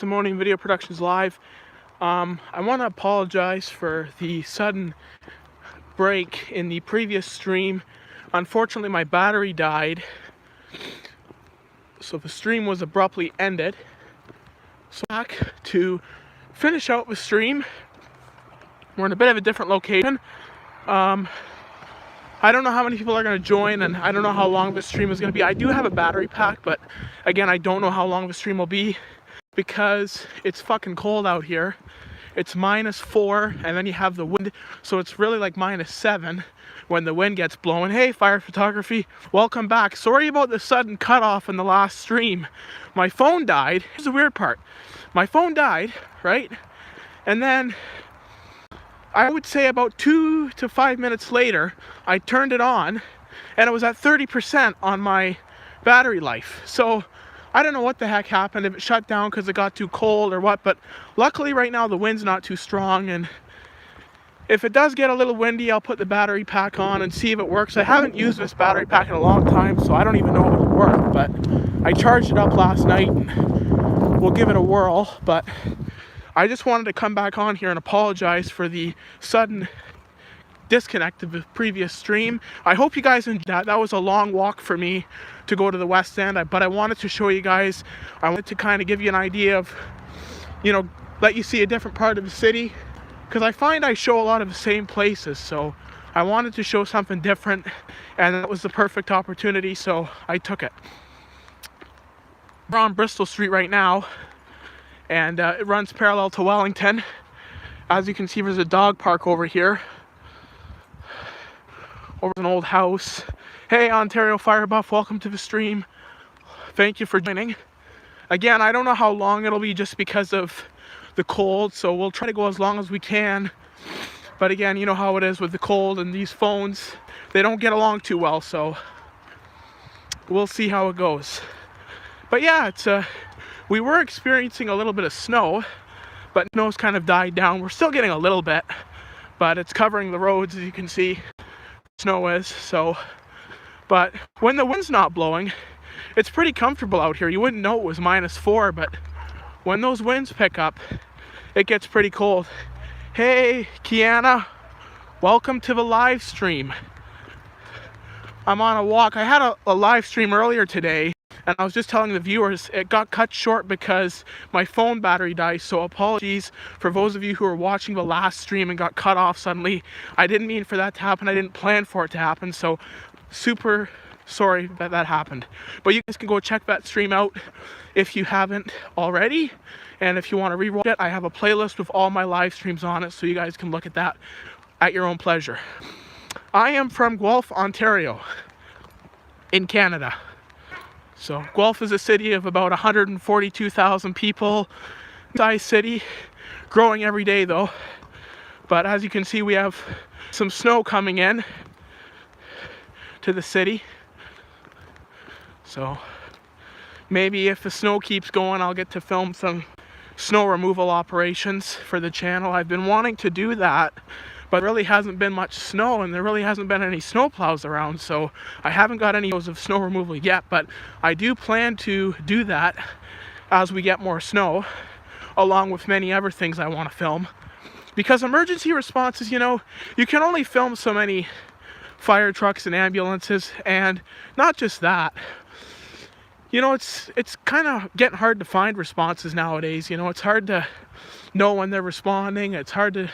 Simonian Video Productions Live. I want to apologize for the sudden break in the previous stream. Unfortunately, my battery died, so the stream was abruptly ended. So back to finish out the stream. We're in a bit of a different location. I don't know how many people are going to join, and I don't know how long the stream is going to be. I do have a battery pack, but again, I don't know how long the stream will be because it's fucking cold out here. It's -4, and then you have the wind, so it's really like -7 when the wind gets blowing. Hey, Fire Photography, welcome back. Sorry about the sudden cutoff in the last stream. My phone died. Here's the weird part. My phone died, right? And then I would say about 2 to 5 minutes later, I turned it on, and it was at 30% on my battery life. So I don't know what the heck happened, if it shut down because it got too cold or what, but luckily right now the wind's not too strong, and if it does get a little windy, I'll put the battery pack on and see if it works. I haven't used this battery pack in a long time, so I don't even know if it'll work, but I charged it up last night, and we'll give it a whirl. But I just wanted to come back on here and apologize for the sudden disconnect of the previous stream. I hope you guys enjoyed that. That was a long walk for me to go to the West End, but I wanted to show you guys. I wanted to kind of give you an idea of, let you see a different part of the city, because I find I show a lot of the same places, so I wanted to show something different, and that was the perfect opportunity, so I took it. We're on Bristol Street right now, and it runs parallel to Wellington. As you can see, there's a dog park over here. Over an old house. Hey, Ontario Fire Buff, welcome to the stream. Thank you for joining. Again, I don't know how long it'll be just because of the cold, so we'll try to go as long as we can. But again, you know how it is with the cold and these phones. They don't get along too well, so we'll see how it goes. But yeah, we were experiencing a little bit of snow, but snow's kind of died down. We're still getting a little bit, but it's covering the roads, as you can see. Snow is, so, but when the wind's not blowing, it's pretty comfortable out here. You wouldn't know it was -4, but when those winds pick up, it gets pretty cold. Hey, Kiana, welcome to the live stream. I'm on a walk. I had a live stream earlier today, and I was just telling the viewers it got cut short because my phone battery died, so apologies for those of you who are watching the last stream and got cut off suddenly. I didn't mean for that to happen. I didn't plan for it to happen, so super sorry that that happened. But you guys can go check that stream out if you haven't already, and if you want to rewatch it, I have a playlist with all my live streams on it, so you guys can look at that at your own pleasure. I am from Guelph, Ontario, in Canada. So Guelph is a city of about 142,000 people, size city, growing every day though. But as you can see, we have some snow coming in to the city. So maybe if the snow keeps going, I'll get to film some snow removal operations for the channel. I've been wanting to do that, but really hasn't been much snow, and there really hasn't been any snow plows around, so I haven't got any of snow removal yet, but I do plan to do that as we get more snow, along with many other things I want to film. Because emergency responses, you can only film so many fire trucks and ambulances, and not just that. It's kind of getting hard to find responses nowadays. It's hard to know when they're responding. It's hard to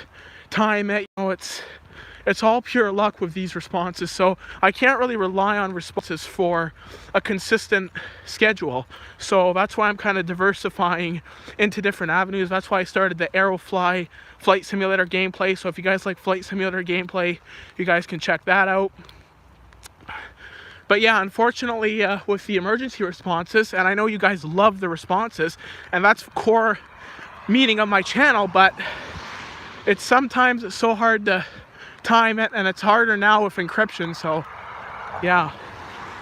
time it. It's all pure luck with these responses, so I can't really rely on responses for a consistent schedule. So that's why I'm kind of diversifying into different avenues. That's why I started the Aerofly flight simulator gameplay. So if you guys like flight simulator gameplay, you guys can check that out. But yeah, unfortunately, with the emergency responses, and I know you guys love the responses, and that's the core meaning of my channel, but it's sometimes so hard to time it, and it's harder now with encryption. So yeah,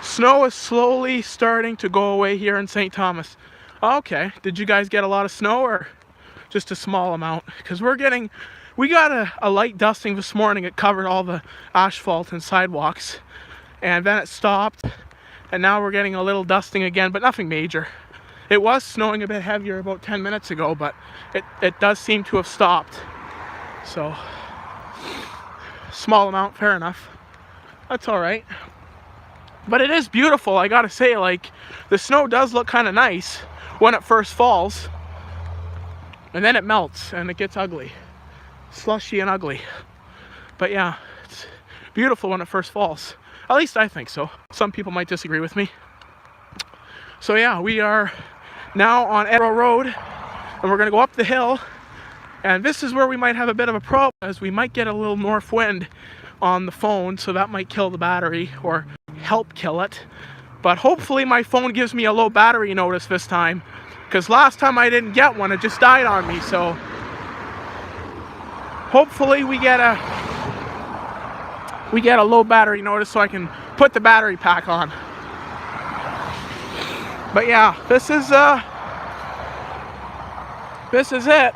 snow is slowly starting to go away here in St. Thomas. Okay, did you guys get a lot of snow or just a small amount? Because we got a light dusting this morning. It covered all the asphalt and sidewalks, and then it stopped, and now we're getting a little dusting again, but nothing major. It was snowing a bit heavier about 10 minutes ago, but it does seem to have stopped. So, small amount, fair enough. That's all right. But it is beautiful, I gotta say. Like, the snow does look kind of nice when it first falls, and then it melts and it gets ugly, slushy and ugly. But yeah, it's beautiful when it first falls. At least I think so. Some people might disagree with me. So yeah, we are now on Neighbourhood Road, and we're gonna go up the hill. And this is where we might have a bit of a problem, as we might get a little north wind on the phone, so that might kill the battery or help kill it. But hopefully my phone gives me a low battery notice this time, because last time I didn't get one, it just died on me. So hopefully we get a low battery notice so I can put the battery pack on. But yeah, this is it.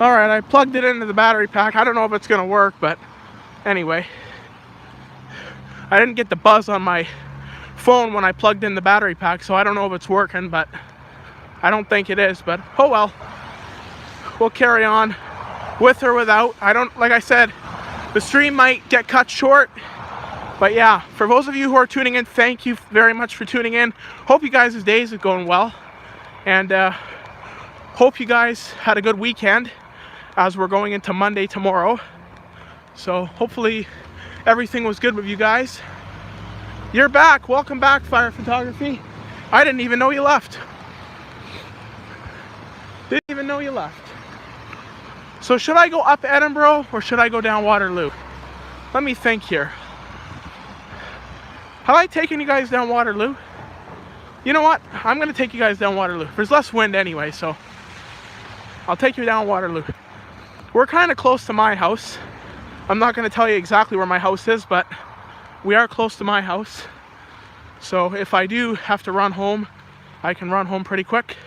Alright, I plugged it into the battery pack. I don't know if it's gonna work, but anyway. I didn't get the buzz on my phone when I plugged in the battery pack, so I don't know if it's working, but I don't think it is, but oh well. We'll carry on with or without. Like I said, the stream might get cut short, but yeah, for those of you who are tuning in, thank you very much for tuning in. Hope you guys' days are going well, and hope you guys had a good weekend, as we're going into Monday tomorrow. So hopefully everything was good with you guys. You're back. Welcome back, Fire Photography. I didn't even know you left. Didn't even know you left. So should I go up Edinburgh or should I go down Waterloo? Let me think here. Have I taken you guys down Waterloo? You know what? I'm going to take you guys down Waterloo. There's less wind anyway, so I'll take you down Waterloo. We're kind of close to my house. I'm not going to tell you exactly where my house is, but we are close to my house. So if I do have to run home, I can run home pretty quick.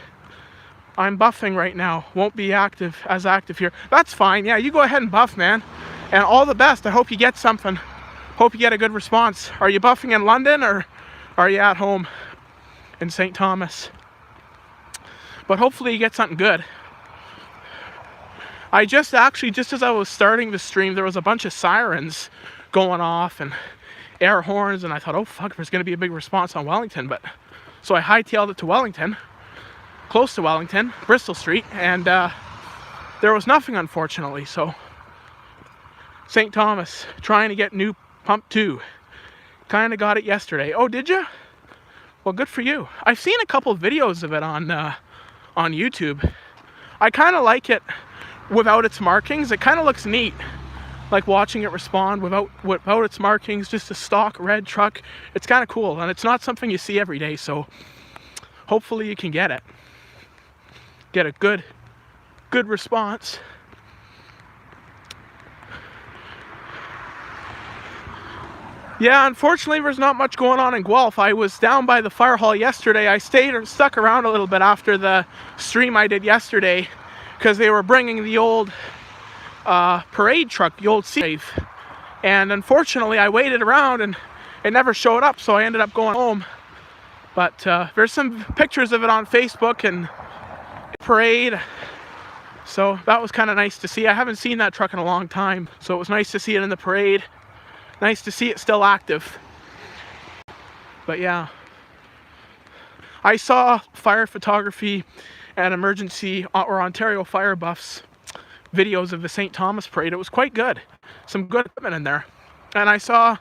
I'm buffing right now. Won't be as active here. That's fine. Yeah, you go ahead and buff, man. And all the best. I hope you get something. Hope you get a good response. Are you buffing in London or are you at home in St. Thomas? But hopefully you get something good. I just as I was starting the stream, there was a bunch of sirens going off and air horns, and I thought, oh fuck, there's going to be a big response on Wellington. But so I hightailed it to Wellington, close to Wellington, Bristol Street, and there was nothing, unfortunately. So St. Thomas, trying to get new pump 2. Kind of got it yesterday. Oh, did you? Well, good for you. I've seen a couple of videos of it on YouTube. I kind of like it without its markings. It kind of looks neat, like watching it respond without its markings, just a stock red truck. It's kind of cool, and it's not something you see every day, so hopefully you can get a good response. Yeah, unfortunately there's not much going on in Guelph. I was down by the fire hall yesterday. I stuck around a little bit after the stream I did yesterday, because they were bringing the old parade truck, the old Sea. And unfortunately I waited around and it never showed up, so I ended up going home. But there's some pictures of it on Facebook and parade, so that was kind of nice to see. I haven't seen that truck in a long time, so it was nice to see it in the parade. Nice to see it still active. But yeah, I saw Fire Photography and Emergency or Ontario Fire Buffs videos of the St. Thomas Parade. It was quite good. Some good equipment in there. And I saw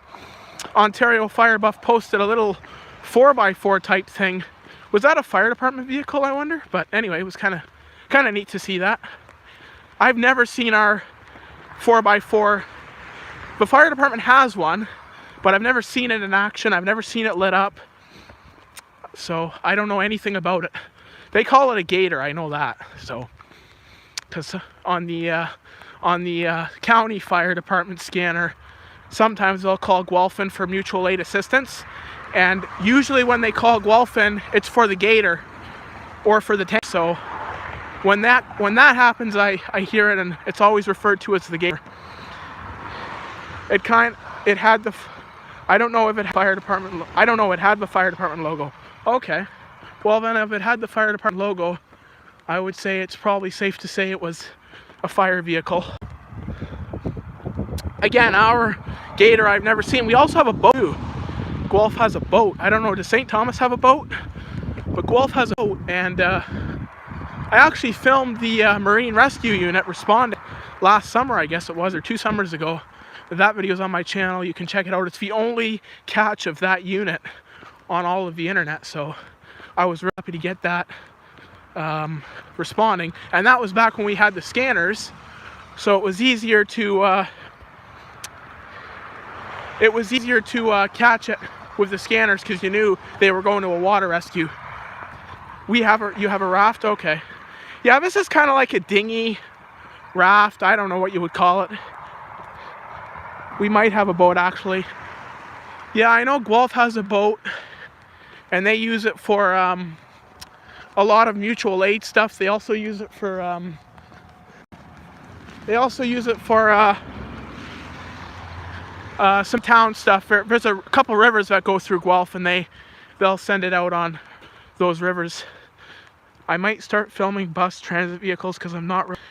Ontario Fire Buff posted a little 4x4 type thing. Was that a fire department vehicle, I wonder? But anyway, it was kind of neat to see that. I've never seen our 4x4. The fire department has one, but I've never seen it in action. I've never seen it lit up. So I don't know anything about it. They call it a gator, I know that. So, because on the county fire department scanner, sometimes they'll call Guelphin for mutual aid assistance, and usually when they call Guelphin, it's for the gator or for the tank. So when that happens, I hear it, and it's always referred to as the gator. It had I don't know if it had fire department. I don't know. It had the fire department logo. Okay. Well then, if it had the fire department logo, I would say it's probably safe to say it was a fire vehicle. Again, our gator I've never seen. We also have a boat too. Guelph has a boat. I don't know, does St. Thomas have a boat? But Guelph has a boat, and I actually filmed the Marine Rescue Unit responding last summer, I guess it was, or 2 summers ago. That video's on my channel. You can check it out. It's the only catch of that unit on all of the internet, so I was happy to get that responding. And that was back when we had the scanners, so it was easier to catch it with the scanners because you knew they were going to a water rescue. You have a raft? Okay. Yeah, this is kind of like a dinghy raft. I don't know what you would call it. We might have a boat actually. Yeah, I know Guelph has a boat and they use it for a lot of mutual aid stuff. They also use it for some town stuff. There's a couple rivers that go through Guelph and they'll send it out on those rivers. I might start filming bus transit vehicles because I'm not really...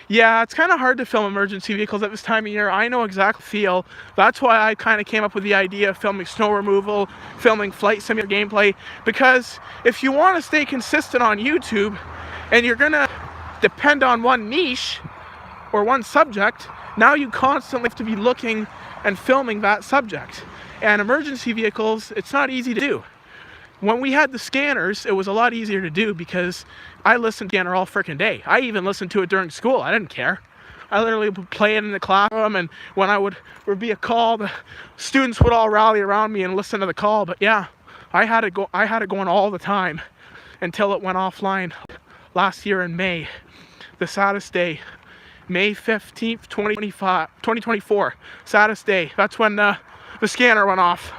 Yeah, it's kind of hard to film emergency vehicles at this time of year. I know exactly the feel. That's why I kind of came up with the idea of filming snow removal, filming flight simulator gameplay, because if you want to stay consistent on YouTube and you're gonna depend on one niche or one subject, now you constantly have to be looking and filming that subject. And emergency vehicles, it's not easy to do. When we had the scanners, it was a lot easier to do because I listened to scanner all freaking day. I even listened to it during school. I didn't care. I literally would play it in the classroom, and when would be a call, the students would all rally around me and listen to the call. But yeah, I had it going all the time until it went offline last year in May. The saddest day. May 15th, 2024. Saddest day. That's when the scanner went off.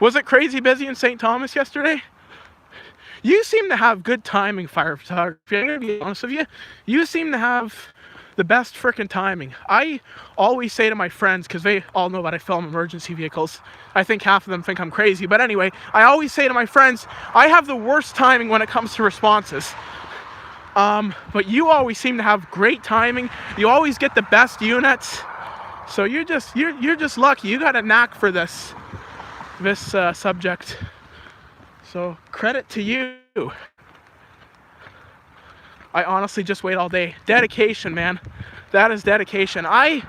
Was it crazy busy in St. Thomas yesterday? You seem to have good timing, fire photography. I'm going to be honest with you. You seem to have the best frickin' timing. I always say to my friends, because they all know that I film emergency vehicles. I think half of them think I'm crazy. But anyway, I always say to my friends, I have the worst timing when it comes to responses. But you always seem to have great timing. You always get the best units. So you're just lucky. You got a knack for this subject. So credit to you. I honestly just wait all day. Dedication, man. That is dedication. I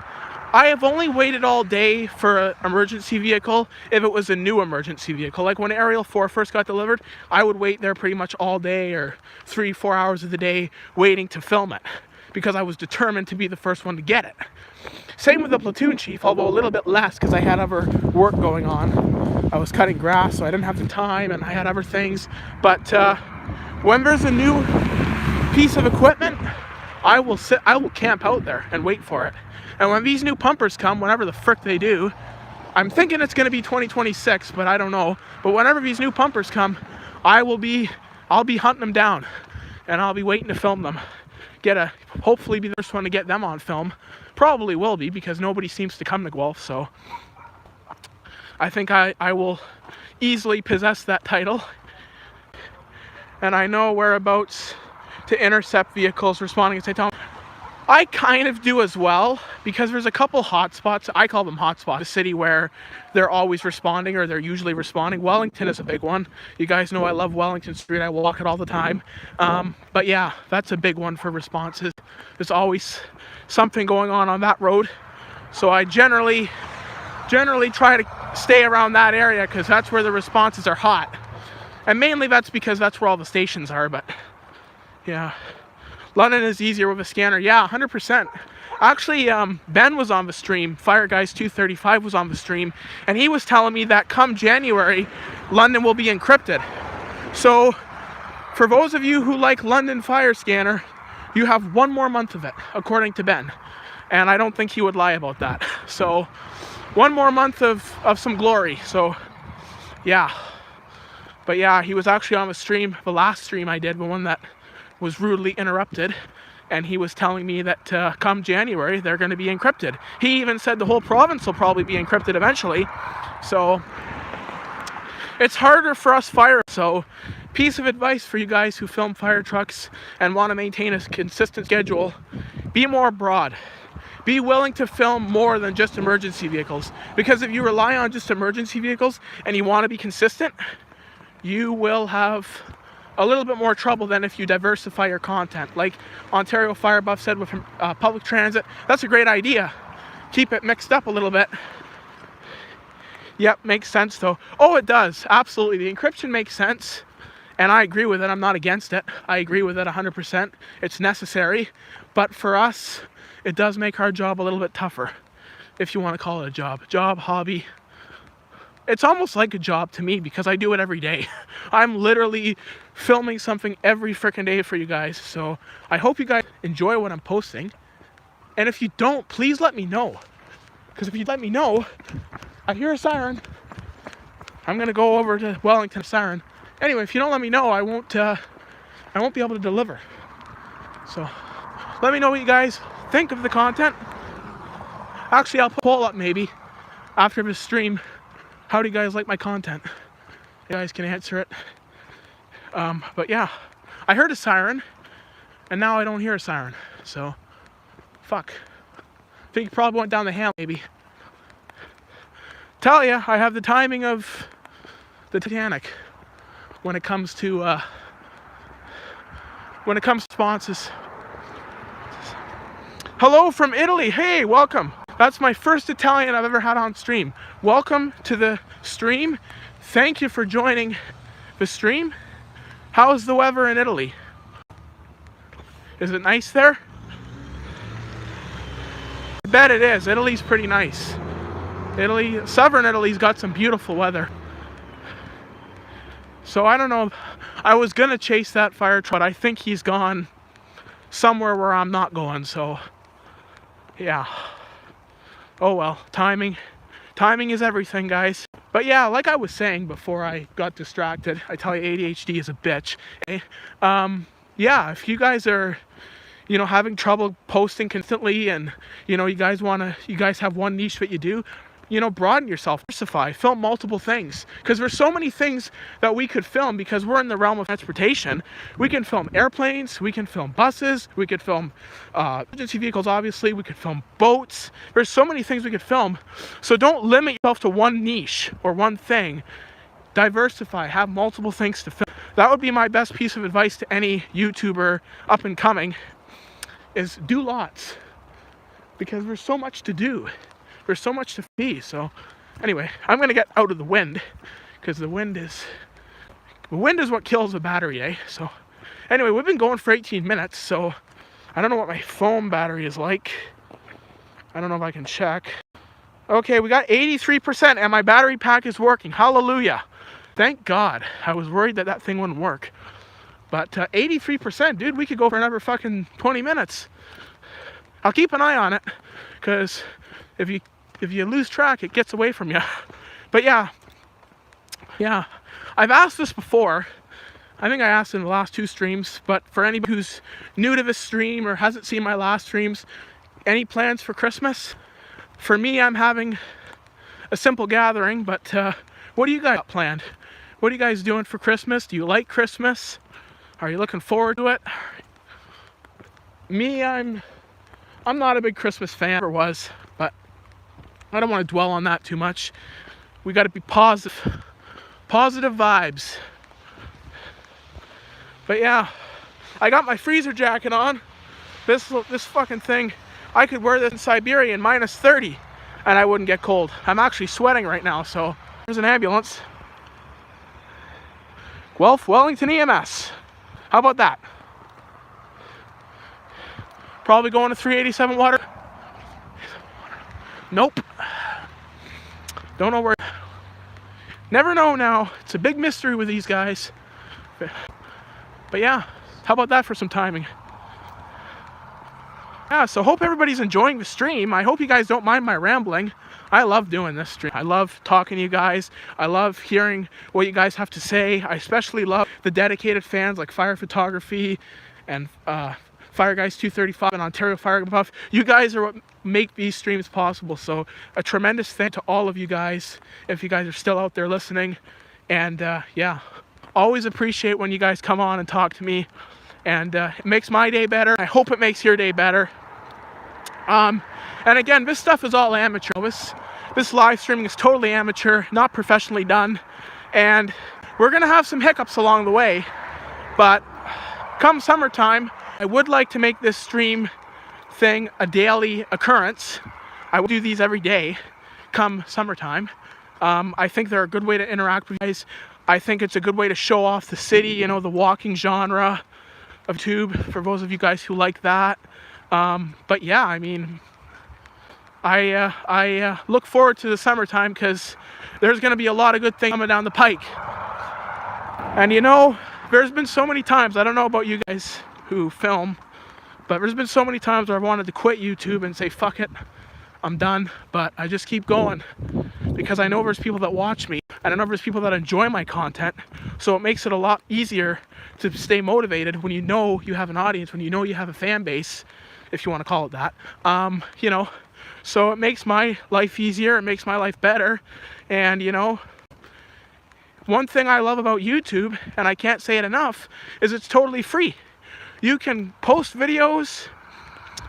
have only waited all day for an emergency vehicle if it was a new emergency vehicle. Like when Aerial 4 first got delivered, I would wait there pretty much all day or 3-4 hours of the day waiting to film it because I was determined to be the first one to get it. Same with the platoon chief, although a little bit less because I had other work going on. I was cutting grass, so I didn't have the time, and I had other things. But when there's a new piece of equipment, I will camp out there and wait for it. And when these new pumpers come, whenever the frick they do, I'm thinking it's going to be 2026, but I don't know. But whenever these new pumpers come, I'll be hunting them down, and I'll be waiting to film them. Hopefully be the first one to get them on film. Probably will be because nobody seems to come to Guelph, so I think I will easily possess that title. And I know whereabouts to intercept vehicles responding at St. Thomas. I kind of do as well because there's a couple hotspots. I call them hotspots. The city where they're always responding or they're usually responding. Wellington is a big one. You guys know I love Wellington Street. I walk it all the time. But yeah, that's a big one for responses. There's always something going on that road. So I generally try to stay around that area because that's where the responses are hot. And mainly that's because that's where all the stations are, but yeah. London is easier with a scanner. Yeah, 100%. Actually, Ben was on the stream. Fire Guys 235 was on the stream, and he was telling me that come January, London will be encrypted. So, for those of you who like London Fire Scanner, you have 1 more month of it, according to Ben. And I don't think he would lie about that. So, 1 more month of some glory. So, yeah. But yeah, he was actually on the stream, the last stream I did, the one that was rudely interrupted, and he was telling me that come January they're going to be encrypted. He even said the whole province will probably be encrypted eventually. So it's harder for us fire. So piece of advice for you guys who film fire trucks and want to maintain a consistent schedule: be more broad. Be willing to film more than just emergency vehicles, because if you rely on just emergency vehicles and you want to be consistent, you will have a little bit more trouble than if you diversify your content. Like Ontario Fire Buff said with public transit, that's a great idea. Keep it mixed up a little bit. Yep, makes sense though. Oh, it does, absolutely. The encryption makes sense, and I agree with it. I'm not against it. I agree with it 100%. It's necessary, but for us, it does make our job a little bit tougher, if you want to call it a job. Job, hobby. It's almost like a job to me because I do it every day. I'm literally filming something every freaking day for you guys. So I hope you guys enjoy what I'm posting. And if you don't, please let me know. Because if you let me know, I hear a siren. I'm going to go over to Wellington siren. Anyway, if you don't let me know, I won't be able to deliver. So let me know what you guys think of the content. Actually, I'll put a poll up maybe after this stream. How do you guys like my content? You guys can answer it. But yeah, I heard a siren, and now I don't hear a siren. So, fuck. I think it probably went down the ham maybe. Tell ya, I have the timing of the Titanic when it comes to responses. Hello from Italy. Hey, welcome. That's my first Italian I've ever had on stream. Welcome to the stream. Thank you for joining the stream. How's the weather in Italy? Is it nice there? I bet it is. Italy's pretty nice. Southern Italy's got some beautiful weather. So I don't know. I was gonna chase that fire truck, but I think he's gone somewhere where I'm not going, so yeah. Oh well, timing is everything, guys. But yeah, like I was saying before I got distracted, I tell you ADHD is a bitch. Okay? Yeah, if you guys are, having trouble posting constantly, and you guys have one niche that you do, broaden yourself, diversify, film multiple things. Because there's so many things that we could film because we're in the realm of transportation. We can film airplanes, we can film buses, we could film emergency vehicles, obviously, we could film boats. There's so many things we could film. So don't limit yourself to one niche or one thing. Diversify, have multiple things to film. That would be my best piece of advice to any YouTuber up and coming, is do lots. Because there's so much to do. There's so much to see. So anyway, I'm going to get out of the wind, because the wind is what kills the battery, eh? So anyway, we've been going for 18 minutes, so I don't know what my phone battery is like. I don't know if I can check. Okay, we got 83% and my battery pack is working. Hallelujah. Thank God. I was worried that thing wouldn't work. But 83%, dude, we could go for another fucking 20 minutes. I'll keep an eye on it, because if you lose track, it gets away from you. But yeah, I've asked this before. I think I asked in the last 2 streams, but for anybody who's new to this stream or hasn't seen my last streams, any plans for Christmas? For me, I'm having a simple gathering, but what do you guys got planned? What are you guys doing for Christmas? Do you like Christmas? Are you looking forward to it? Me, I'm not a big Christmas fan, ever was, but I don't want to dwell on that too much. We got to be positive vibes. But yeah, I got my freezer jacket on. This fucking thing, I could wear this in Siberia in -30 and I wouldn't get cold. I'm actually sweating right now, so there's an ambulance. Guelph Wellington EMS. How about that? Probably going to 387 water. Nope. Don't know where. Never know now. It's a big mystery with these guys. But yeah, how about that for some timing? Yeah, so hope everybody's enjoying the stream. I hope you guys don't mind my rambling. I love doing this stream. I love talking to you guys. I love hearing what you guys have to say. I especially love the dedicated fans like Fire Photography and Fire Guys 235 and Ontario Fire Buff. You guys are what make these streams possible. So a tremendous thank to all of you guys, if you guys are still out there listening. And yeah, always appreciate when you guys come on and talk to me. And it makes my day better. I hope it makes your day better. And again, this stuff is all amateur. This live streaming is totally amateur, not professionally done. And we're gonna have some hiccups along the way. But come summertime, I would like to make this stream thing a daily occurrence. I will do these every day come summertime. I think they're a good way to interact with you guys. I think it's a good way to show off the city, you know, the walking genre of YouTube, for those of you guys who like that. But yeah, I mean, I look forward to the summertime because there's going to be a lot of good things coming down the pike. And you know, there's been so many times, I don't know about you guys who film, but there's been so many times where I wanted to quit YouTube and say, fuck it, I'm done. But I just keep going because I know there's people that watch me, and I know there's people that enjoy my content. So it makes it a lot easier to stay motivated when you know you have an audience, when you know you have a fan base, if you want to call it that. You know, so it makes my life easier, it makes my life better. And you know, one thing I love about YouTube, and I can't say it enough, is it's totally free. You can post videos,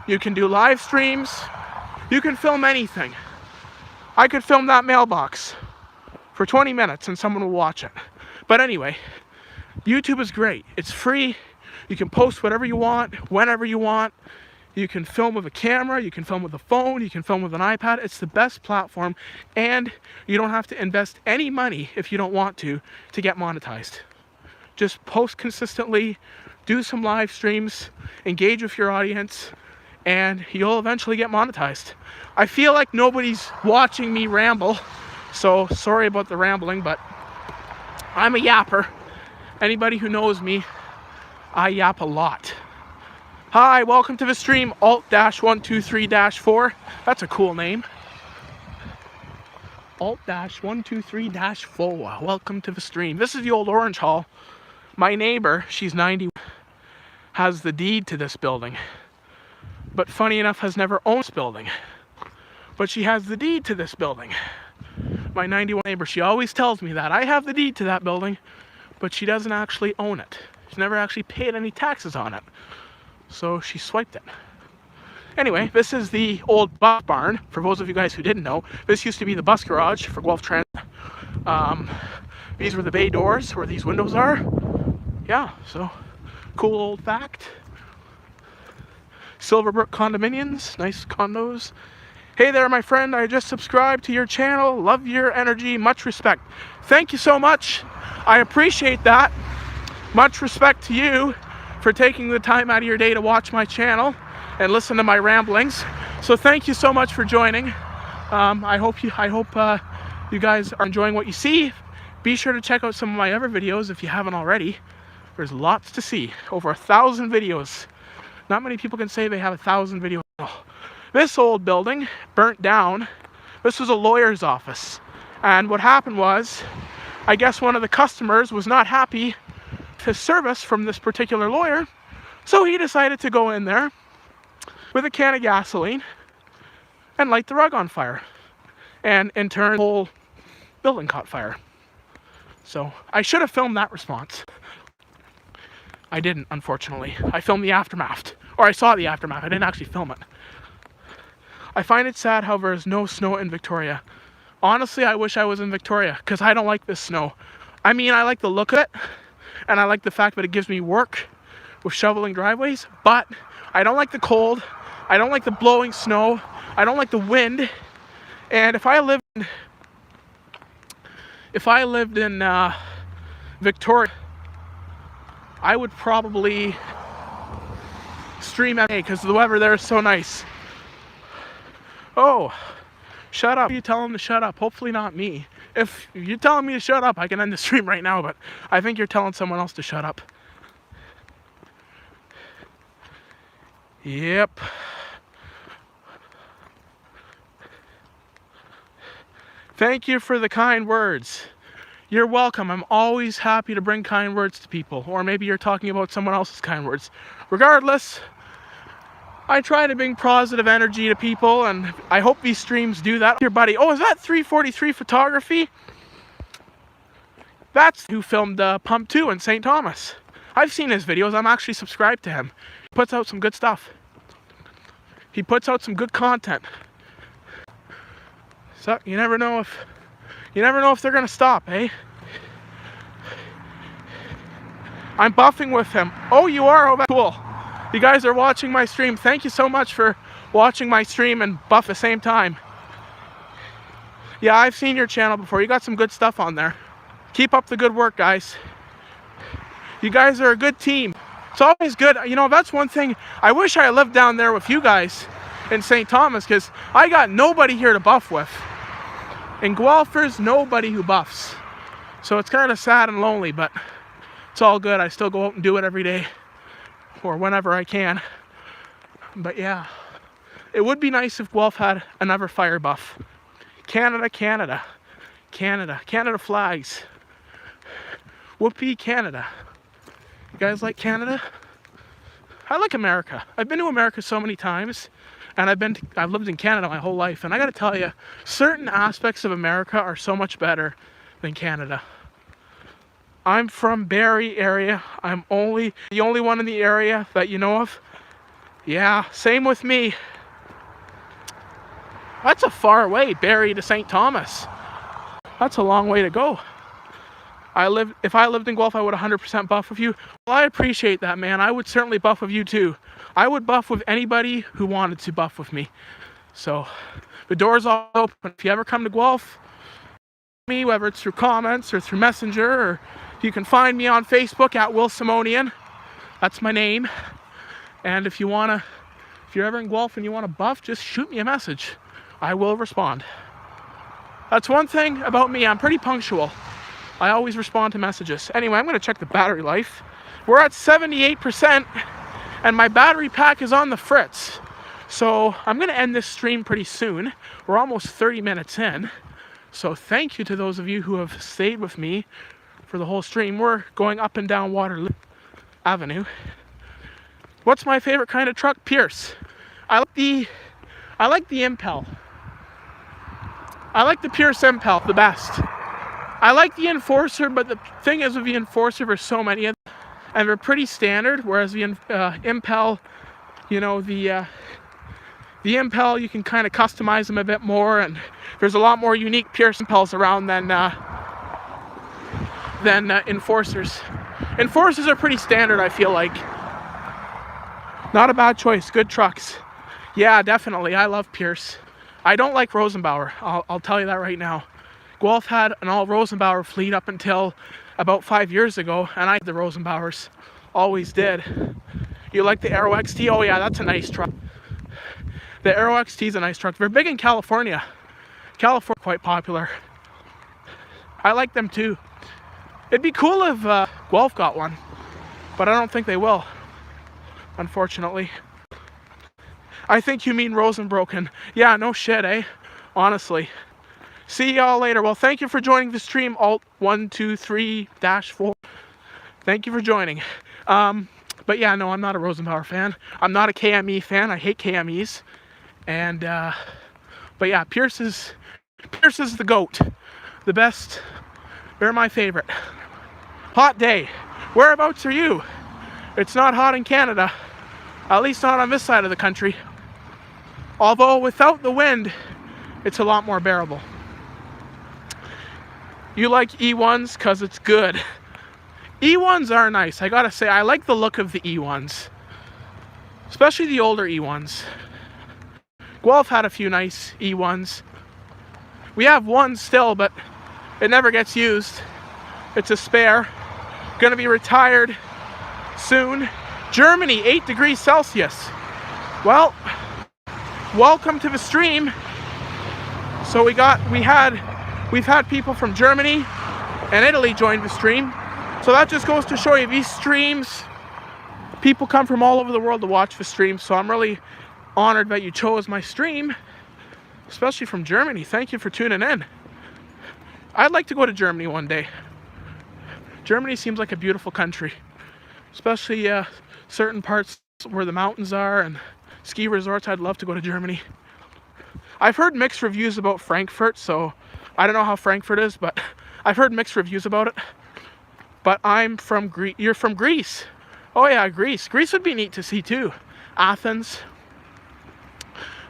you can do live streams, you can film anything. I could film that mailbox for 20 minutes and someone will watch it. But anyway, YouTube is great. It's free. You can post whatever you want, whenever you want. You can film with a camera, you can film with a phone, you can film with an iPad. It's the best platform, and you don't have to invest any money if you don't want to get monetized. Just post consistently, do some live streams, engage with your audience, and you'll eventually get monetized. I feel like nobody's watching me ramble, so sorry about the rambling, but I'm a yapper. Anybody who knows me, I yap a lot. Hi, welcome to the stream, Alt-123-4. That's a cool name. Alt-123-4. Welcome to the stream. This is the old Orange Hall. My neighbor, she's 90, has the deed to this building. But funny enough, has never owned this building. But she has the deed to this building. My 91 neighbor, she always tells me that. I have the deed to that building, but she doesn't actually own it. She's never actually paid any taxes on it. So she swiped it. Anyway, this is the old bus barn. For those of you guys who didn't know, this used to be the bus garage for Guelph Transit. These were the bay doors where these windows are. Yeah, so cool old fact. Silverbrook condominiums, nice condos. Hey there, my friend, I just subscribed to your channel. Love your energy, much respect. Thank you so much. I appreciate that. Much respect to you for taking the time out of your day to watch my channel and listen to my ramblings. So thank you so much for joining. I hope you guys are enjoying what you see. Be sure to check out some of my other videos if you haven't already. There's lots to see. Over 1,000 videos. Not many people can say they have 1,000 videos. This old building burnt down. This was a lawyer's office. And what happened was, I guess one of the customers was not happy with service from this particular lawyer. So he decided to go in there with a can of gasoline and light the rug on fire. And in turn, the whole building caught fire. So I should have filmed that response. I didn't, unfortunately. I filmed the aftermath. Or I saw the aftermath. I didn't actually film it. I find it sad how there is no snow in Victoria. Honestly, I wish I was in Victoria because I don't like this snow. I mean, I like the look of it, and I like the fact that it gives me work with shoveling driveways, but I don't like the cold. I don't like the blowing snow. I don't like the wind. And if I lived in Victoria, I would probably stream every day because the weather there is so nice. Oh, shut up. You tell him to shut up. Hopefully not me. If you're telling me to shut up, I can end the stream right now, but I think you're telling someone else to shut up. Yep. Thank you for the kind words. You're welcome. I'm always happy to bring kind words to people. Or maybe you're talking about someone else's kind words. Regardless, I try to bring positive energy to people, and I hope these streams do that. Your buddy, oh, is that 343 Photography? That's who filmed Pump 2 in St. Thomas. I've seen his videos. I'm actually subscribed to him. He puts out some good stuff. He puts out some good content. So you never know if they're gonna stop, eh? I'm buffing with him. Oh, you are? Oh, that's cool. You guys are watching my stream. Thank you so much for watching my stream and buff at the same time. Yeah, I've seen your channel before. You got some good stuff on there. Keep up the good work, guys. You guys are a good team. It's always good. You know, that's one thing. I wish I lived down there with you guys in St. Thomas, because I got nobody here to buff with. In Guelph, there's nobody who buffs. So it's kind of sad and lonely, but it's all good. I still go out and do it every day, or whenever I can. But yeah, it would be nice if Guelph had another fire buff. Canada, Canada, Canada, Canada flags. Whoopee, Canada. You guys like Canada? I like America. I've been to America so many times, and I've lived in Canada my whole life, and I gotta tell you, certain aspects of America are so much better than Canada. I'm from Barrie area. I'm the only one in the area that you know of. Yeah, same with me. That's a far way, Barrie to St. Thomas. That's a long way to go. If I lived in Guelph, I would 100% buff with you. Well, I appreciate that, man. I would certainly buff with you too. I would buff with anybody who wanted to buff with me. So the door's all open. If you ever come to Guelph, me, whether it's through comments or through Messenger, or you can find me on Facebook at Will Simonian. That's my name. And if you're ever in Guelph and you want to buff, just shoot me a message. I will respond. That's one thing about me. I'm pretty punctual. I always respond to messages. Anyway, I'm going to check the battery life. We're at 78%, and my battery pack is on the fritz. So I'm going to end this stream pretty soon. We're almost 30 minutes in. So thank you to those of you who have stayed with me for the whole stream. We're going up and down Waterloo Avenue. What's my favorite kind of truck? Pierce. I like the Impel. I like the Pierce Impel the best. I like the Enforcer, but the thing is with the Enforcer, there's so many of them, and they're pretty standard, whereas the Impel, you know, the Impel, you can kind of customize them a bit more, and there's a lot more unique Pierce Impels around than Enforcers. Enforcers are pretty standard, I feel like. Not a bad choice. Good trucks. Yeah, definitely. I love Pierce. I don't like Rosenbauer. I'll tell you that right now. Guelph had an all Rosenbauer fleet up until about 5 years ago, and I had the Rosenbauers. Always did. You like the Aero XT? Oh yeah, that's a nice truck. The Aero XT is a nice truck. They're big in California. California, quite popular. I like them too. It'd be cool if Guelph got one, but I don't think they will, unfortunately. I think you mean Rosenbroken. Yeah, no shit, eh? Honestly. See y'all later. Well, thank you for joining the stream, Alt123-4. Thank you for joining. But yeah, no, I'm not a Rosenbauer fan. I'm not a KME fan. I hate KMEs. And but yeah, Pierce is the GOAT. The best. They're my favorite. Hot day. Whereabouts are you? It's not hot in Canada. At least not on this side of the country. Although without the wind, it's a lot more bearable. You like E1s because it's good. E1s are nice. I gotta say, I like the look of the E1s. Especially the older E1s. Guelph had a few nice E1s. We have one still, but it never gets used. It's a spare. Gonna be retired soon. Germany, 8 degrees Celsius. Well, welcome to the stream. So we've had people from Germany and Italy join the stream. So that just goes to show you, these streams, people come from all over the world to watch the stream. So I'm really honored that you chose my stream, especially from Germany. Thank you for tuning in. I'd like to go to Germany one day. Germany seems like a beautiful country, especially certain parts where the mountains are and ski resorts. I'd love to go to Germany. I've heard mixed reviews about Frankfurt, so I don't know how Frankfurt is, but I've heard mixed reviews about it. But I'm from Greece. You're from Greece. Oh yeah, Greece. Greece would be neat to see too. Athens,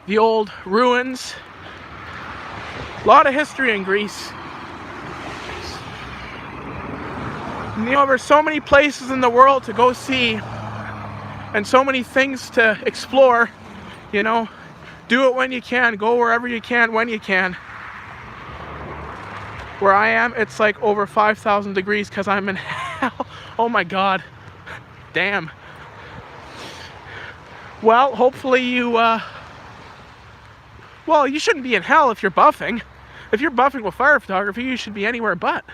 the old ruins. A lot of history in Greece. And, you know, there's so many places in the world to go see and so many things to explore. You know, do it when you can, go wherever you can when you can. Where I am, it's like over 5,000 degrees because I'm in hell. Oh my god. Damn. Well, hopefully you, well, you shouldn't be in hell if you're buffing. If you're buffing with fire photography, you should be anywhere but.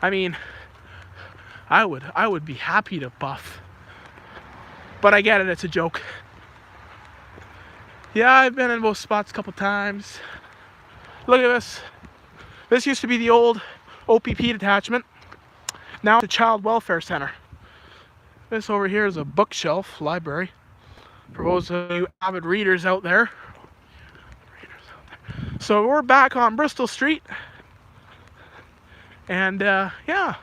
I mean, I would be happy to buff. But I get it, it's a joke. Yeah, I've been in both spots a couple times. Look at this. This used to be the old OPP detachment. Now it's a child welfare center. This over here is a bookshelf library. For those of you avid readers out there. So we're back on Bristol Street. And yeah,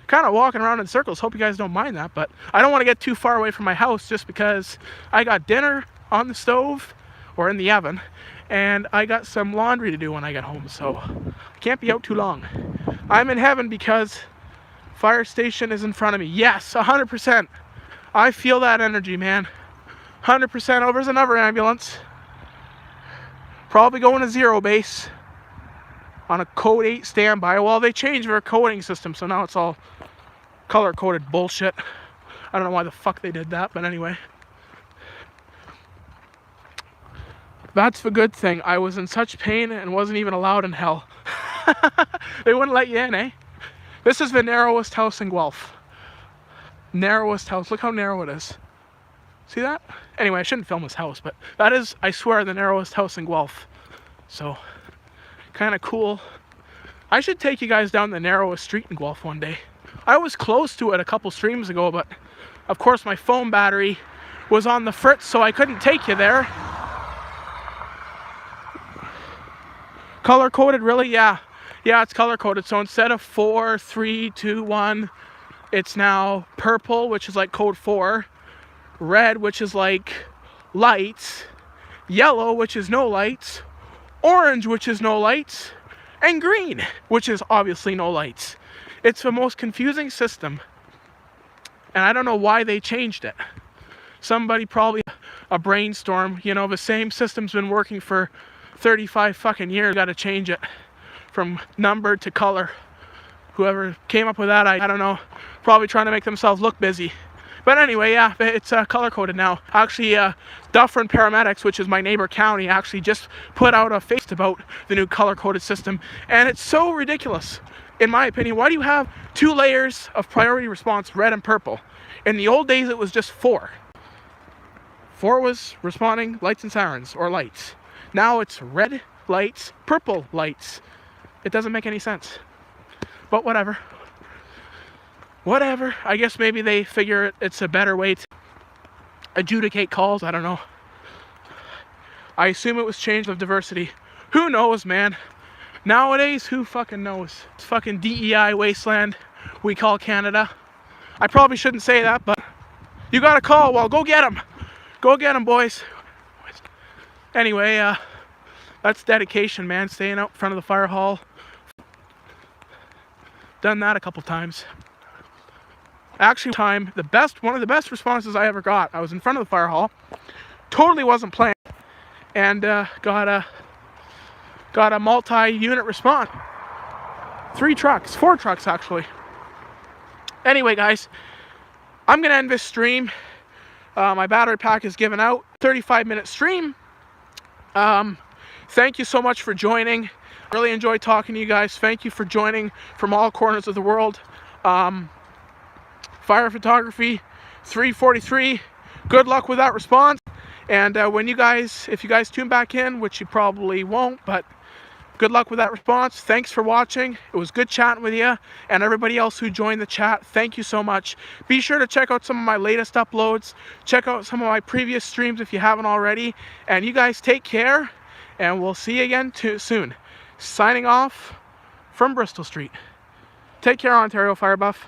kind of walking around in circles. Hope you guys don't mind that. But I don't want to get too far away from my house just because I got dinner on the stove or in the oven. And I got some laundry to do when I get home. So I can't be out too long. I'm in heaven because fire station is in front of me. Yes, 100%. I feel that energy, man. 100%. Oh, there's another ambulance. Probably going to zero base on a code 8 standby. Well, they changed their coding system, so now it's all color-coded bullshit. I don't know why the fuck they did that, but anyway. That's the good thing. I was in such pain and wasn't even allowed in hell. They wouldn't let you in, eh? This is the narrowest house in Guelph. Narrowest house. Look how narrow it is. See that? Anyway, I shouldn't film this house, but that is, I swear, the narrowest house in Guelph. So, kind of cool. I should take you guys down the narrowest street in Guelph one day. I was close to it a couple streams ago, but of course my phone battery was on the fritz, so I couldn't take you there. Color coded, really? Yeah. Yeah, it's color coded. So instead of 4, 3, 2, 1, it's now purple, which is like code 4, red, which is like lights, yellow, which is no lights, orange, which is no lights, and green, which is obviously no lights. It's the most confusing system, and I don't know why they changed it. Somebody, probably a brainstorm, you know, the same system's been working for 35 fucking years, got to change it from number to color. Whoever came up with that, I don't know, probably trying to make themselves look busy. But anyway, yeah, it's color-coded now. Actually, Dufferin Paramedics, which is my neighbor county, actually just put out a face about the new color-coded system. And it's so ridiculous, in my opinion. Why do you have 2 layers of priority response, red and purple? In the old days, it was just 4. 4 was responding lights and sirens, or lights. Now it's red lights, purple lights. It doesn't make any sense. But whatever. Whatever. I guess maybe they figure it's a better way to adjudicate calls. I don't know. I assume it was change of diversity. Who knows, man? Nowadays, who fucking knows? It's fucking DEI wasteland we call Canada. I probably shouldn't say that, but you got a call. Well, go get them. Go get them, boys. Anyway, that's dedication, man. Staying out in front of the fire hall. Done that a couple times. Actually, one of the best responses I ever got. I was in front of the fire hall. Totally wasn't planned. And got a multi-unit response. 4 trucks actually. Anyway, guys, I'm gonna end this stream. My battery pack is given out. 35-minute stream. Thank you so much for joining. Really enjoyed talking to you guys. Thank you for joining from all corners of the world. Fire photography 343. Good luck with that response. And if you guys tune back in, which you probably won't, but Good luck with that response. Thanks for watching. It was good chatting with you, and everybody else who joined the chat, thank you so much. Be sure to check out some of my latest uploads. Check out some of my previous streams if you haven't already. And you guys take care, and we'll see you again soon. Signing off from Bristol Street. Take care, Ontario Fire Buff.